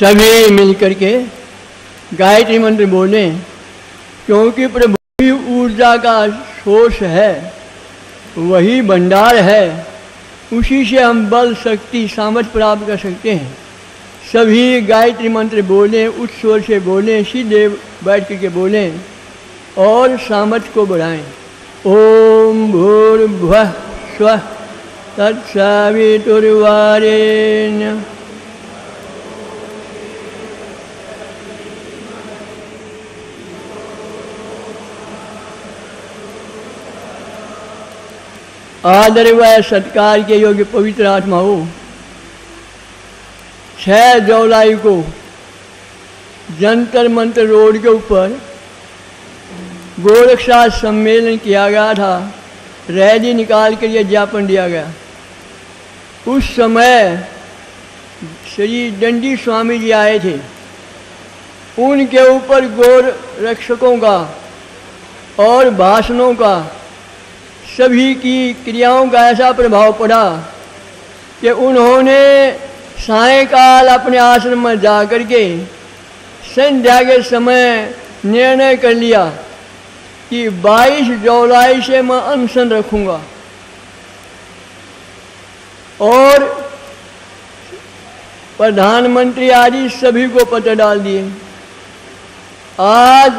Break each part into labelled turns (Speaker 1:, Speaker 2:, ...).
Speaker 1: सभी मिलकर के गायत्री मंत्र बोलें, क्योंकि प्रभु ही ऊर्जा का सोर्स है, वही भंडार है, उसी से हम बल शक्ति सामर्थ्य प्राप्त कर सकते हैं। सभी गायत्री मंत्र बोलें, उच्च स्वर से बोलें, सीधे बैठ करके बोलें और सामर्थ्य को बढ़ाएं। ओम भूर्भुवः स्वः तत्सवितुर्वरेण्यं आदर व सत्कार के योग्य पवित्र आत्माओं, 6 जुलाई को जंतर मंतर रोड के ऊपर गोरक्षनाथ सम्मेलन किया गया था। रैली निकाल कर यह ज्ञापन दिया गया। उस समय श्री दंडी स्वामी जी आए थे। उनके ऊपर गौर रक्षकों का और भाषणों का, सभी की क्रियाओं का ऐसा प्रभाव पड़ा कि उन्होंने सायंकाल अपने आश्रम में जाकर के संध्या के समय निर्णय कर लिया कि 22 जुलाई से मैं अनशन रखूंगा और प्रधानमंत्री आदि सभी को पत्र डाल दिए। आज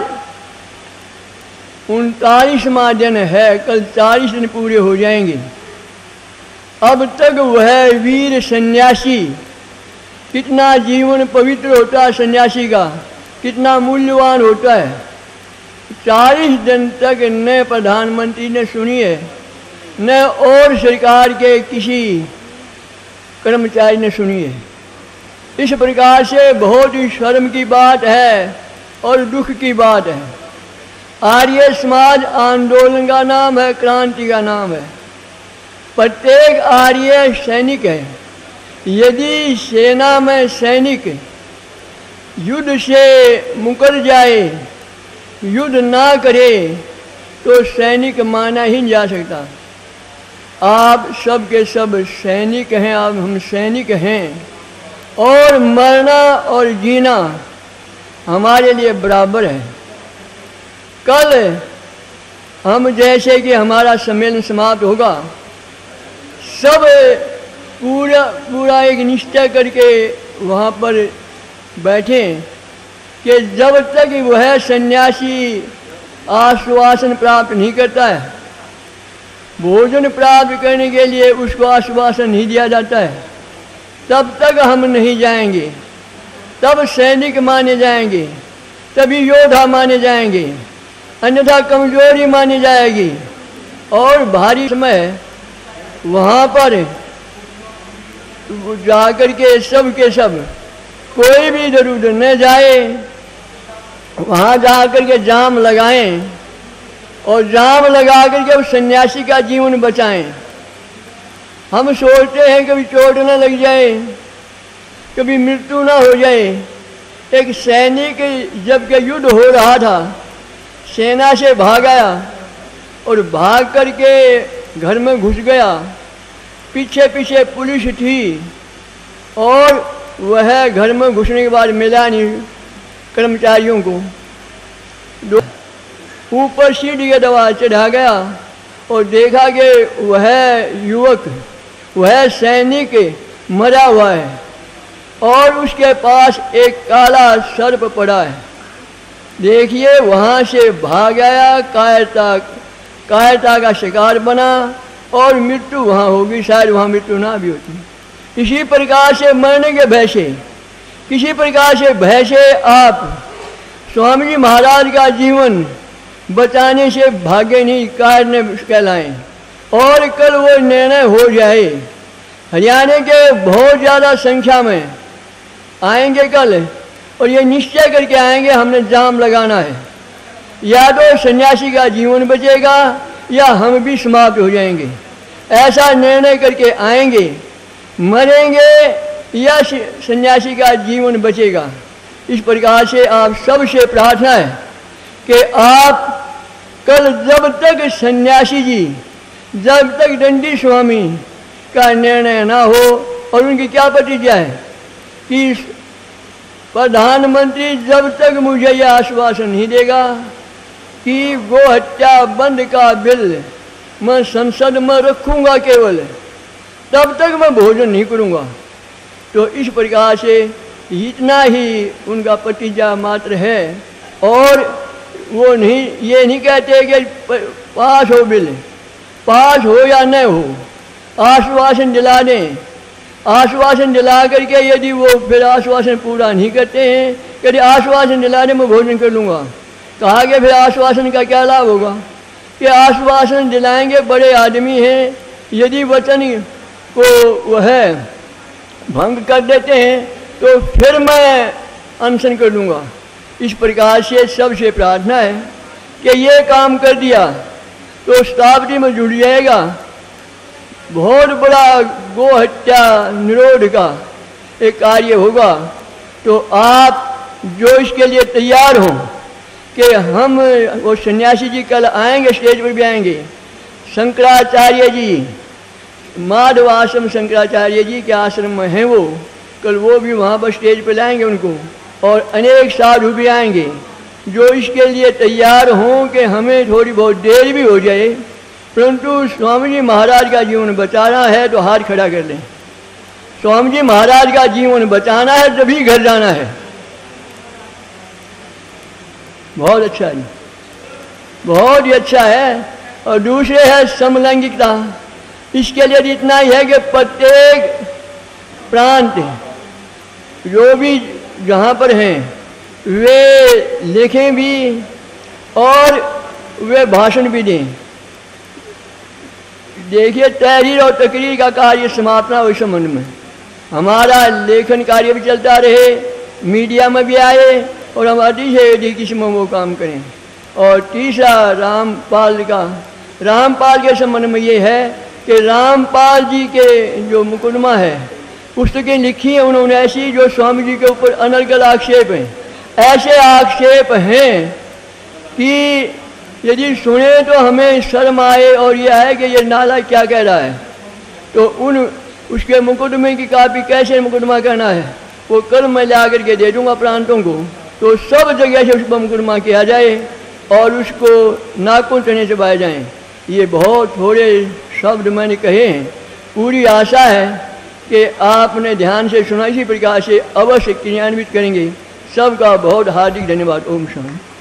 Speaker 1: 39वां दिन है, कल 40 दिन पूरे हो जाएंगे। अब तक वह वीर सन्यासी, कितना जीवन पवित्र होता है सन्यासी का, कितना मूल्यवान होता है। 40 दिन तक न प्रधानमंत्री ने सुनी है, न और सरकार के किसी कर्मचारी ने सुनी है। इस प्रकार से बहुत ही शर्म की बात है और दुख की बात है। आर्य समाज आंदोलन का नाम है, क्रांति का नाम है। प्रत्येक आर्य सैनिक है। यदि सेना में सैनिक युद्ध से मुकर जाए, युद्ध ना करे, तो सैनिक माना ही नहीं जा सकता। आप सब के सब सैनिक हैं, आप हम सैनिक हैं, और मरना और जीना हमारे लिए बराबर है। कल हम जैसे कि हमारा सम्मेलन समाप्त होगा, सब पूरा एक निश्चय करके वहाँ पर बैठें कि जब तक वह सन्यासी आश्वासन प्राप्त नहीं करता है, भोजन प्राप्त करने के लिए उसको आश्वासन नहीं दिया जाता है, तब तक हम नहीं जाएंगे। तब सैनिक माने जाएंगे, तभी योद्धा माने जाएंगे, अन्यथा कमजोरी मानी जाएगी। और भारी समय वहाँ पर जाकर के सब कोई भी इधर-उधर न जाए, वहाँ जाकर के जाम लगाएं और जाम लगा करके उस सन्यासी का जीवन बचाएं। हम सोचते हैं कभी चोट न लग जाए, कभी मृत्यु ना हो जाए। एक सैनिक जबकि युद्ध हो रहा था, सेना से भाग आया और भाग करके घर में घुस गया। पीछे पीछे पुलिस थी और वह घर में घुसने के बाद मिला नहीं कर्मचारियों को। ऊपर सीढ़ी का दवा चढ़ा गया और देखा कि वह युवक, वह सैनिक मरा हुआ है और उसके पास एक काला सर्प पड़ा है। देखिए, वहाँ से भाग आया, कायरता का शिकार बना और मृत्यु वहाँ होगी। शायद वहाँ मृत्यु ना भी होती। इसी प्रकार से मरने के भय से, किसी प्रकार से भय से आप स्वामी जी महाराज का जीवन बचाने से भाग्य नहीं कार्य कहलाएं। और कल वो निर्णय हो जाए, हरियाणा के बहुत ज़्यादा संख्या में आएंगे कल और ये निश्चय करके आएंगे हमने जाम लगाना है। या तो सन्यासी का जीवन बचेगा या हम भी समाप्त हो जाएंगे। ऐसा निर्णय करके आएंगे, मरेंगे या सन्यासी का जीवन बचेगा। इस प्रकार से आप सबसे प्रार्थना है कि आप कल जब तक सन्यासी जी, जब तक दंडी स्वामी का निर्णय ना हो, और उनकी क्या प्रतिज्ञा है कि प्रधानमंत्री जब तक मुझे यह आश्वासन नहीं देगा कि गो हत्या बंद का बिल मैं संसद में रखूंगा केवल, तब तक मैं भोजन नहीं करूंगा। तो इस प्रकार से इतना ही उनका प्रतिज्ञा मात्र है। और वो नहीं, ये नहीं कहते कि पास हो बिल, पास हो या न हो, आश्वासन दिला दें। आश्वासन दिला करके यदि वो फिर आश्वासन पूरा नहीं करते हैं, यदि आश्वासन दिला दें मैं भोजन कर लूँगा, कहा कि फिर आश्वासन का क्या लाभ होगा? कि आश्वासन दिलाएंगे, बड़े आदमी हैं, यदि वचन को वह भंग कर देते हैं तो फिर मैं अनशन कर लूँगा। इस प्रकार से सबसे प्रार्थना है कि ये काम कर दिया तो शताब्दी में जुड़ जाएगा। बहुत बड़ा गो हत्या निरोध का एक कार्य होगा। तो आप जो इसके लिए तैयार हों कि हम, वो सन्यासी जी कल आएंगे, स्टेज पर भी आएंगे, शंकराचार्य जी, माधव आश्रम शंकराचार्य जी के आश्रम में हैं वो, कल वो भी वहाँ पर स्टेज पर लाएंगे उनको, और अनेक साधु भी आएंगे जो इसके लिए तैयार हों कि हमें थोड़ी बहुत देर भी हो जाए, परंतु स्वामी जी महाराज का जीवन बचाना है तो हाथ खड़ा कर लें। स्वामी जी महाराज का जीवन बचाना है तभी घर जाना है। बहुत अच्छा है, बहुत ही अच्छा है। और दूसरे है समलैंगिकता। इसके लिए इतना ही है कि प्रत्येक प्रांत जो भी जहाँ पर हैं वे लिखें भी और वे भाषण भी दें। देखिए, तहरीर और तकरीर का कार्य समापना हो, इस संबंध में हमारा लेखन कार्य भी चलता रहे, मीडिया में भी आए और हम अधिक किस्म में वो काम करें। और तीसरा रामपाल के संबंध में ये है कि रामपाल जी के जो मुकदमा है, पुस्तकें लिखी हैं उन्होंने ऐसी जो स्वामी जी के ऊपर अनर्गल आक्षेप हैं, ऐसे आक्षेप हैं कि यदि सुने तो हमें शर्म आए और यह है कि ये नाला क्या कह रहा है। तो उसके मुकदमे की कापी कैसे मुकदमा करना है वो कल मैं ला करके दे दूँगा प्रांतों को, तो सब जगह से उस पर मुकदमा किया जाए और उसको नाखून तने से बाए जाएँ। ये बहुत थोड़े शब्द मैंने कहे हैं। पूरी आशा है कि आपने ध्यान से सुना, इसी प्रकार से अवश्य क्रियान्वित करेंगे। सबका बहुत हार्दिक धन्यवाद। ओम शांति।